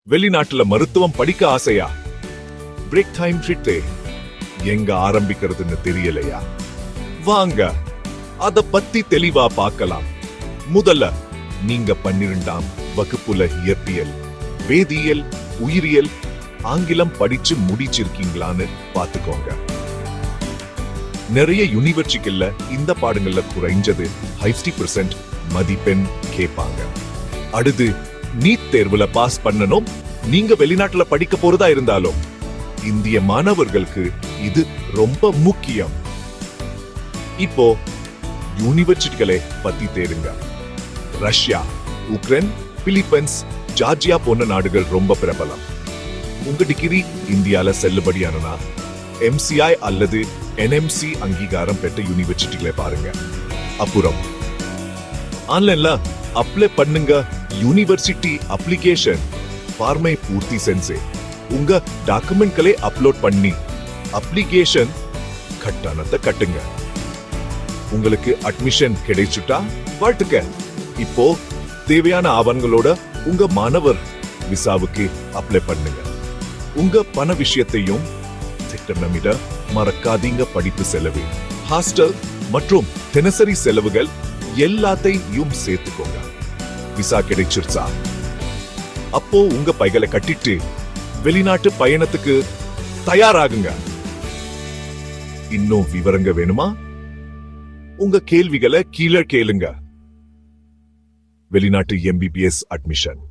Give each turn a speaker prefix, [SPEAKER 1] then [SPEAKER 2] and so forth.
[SPEAKER 1] வெளிநாட்டுல மருத்துவம் படிக்க ஆசையா? பிரேக் டைம் ட்ரிட்டே எங்க ஆரம்பிக்கிறதுன்னு தெரியலையா? வாங்க அத பத்தி தெளிவா பார்க்கலாம். முதல்ல நீங்க 12ஆம் வகுப்புல இயற்பியல், வேதியியல், உயிரியல், ஆங்கிலம் படிச்சு முடிச்சிருக்கீங்களான்னு பாத்துக்கோங்க. நிறைய யூனிவர்சிட்டிகள்ல இந்த பாடங்கள்ல குறைஞ்சது 50% மதிப்பெண் கேட்பாங்க. அடுத்து நீட் தேர்வுல பாஸ் பண்ணணும். நீங்க வெளிநாட்டுல படிக்க போறதா இருந்தாலும் இந்திய மாணவர்களுக்கு இது ரொம்ப முக்கியம். இப்போ யூனிவர்சிட்டிகளை பத்தி தேடுங்க. ரஷ்யா, உக்ரைன், பிலிப்பைன்ஸ், ஜார்ஜியா போன்ற நாடுகள் ரொம்ப பிரபலம். உங்க டிகிரி இந்தியால செல்லுபடியானா MCI அல்லது NMC அங்கீகாரம் பெற்ற யூனிவர்சிட்டிகளை பாருங்க. அப்புறம் ஆன்லைன்ல அப்ளை பண்ணுங்க. யூனிவர்சிட்டி அப்ளிகேஷன் ஃபார்மை பூர்த்தி செஞ்சு உங்க டாக்குமெண்ட்களை அப்லோட் பண்ணி அப்ளிகேஷன் கட்டணத்தை கட்டுங்க. உங்களுக்கு அட்மிஷன் கிடைச்சுட்டா வாழ்த்துக்க. இப்போ தேவையான ஆவணங்களோட உங்க மாணவர் விசாவுக்கு அப்ளை பண்ணுங்க. உங்க பண விஷயத்தையும் திட்டமிட மறக்காதீங்க. படிப்பு செலவு, ஹாஸ்டல் மற்றும் தினசரி செலவுகள் எல்லாத்தையும் சேர்த்துக்கோங்க. விசா கிடைச்சிருச்சா அப்போ உங்க பைகளை கட்டிட்டு வெளிநாட்டு பயணத்துக்கு தயாராகுங்க. இன்னும் விவரங்க வேணுமா? உங்க கேள்விகளை கீழே கேளுங்க. வெளிநாட்டு MBBS அட்மிஷன்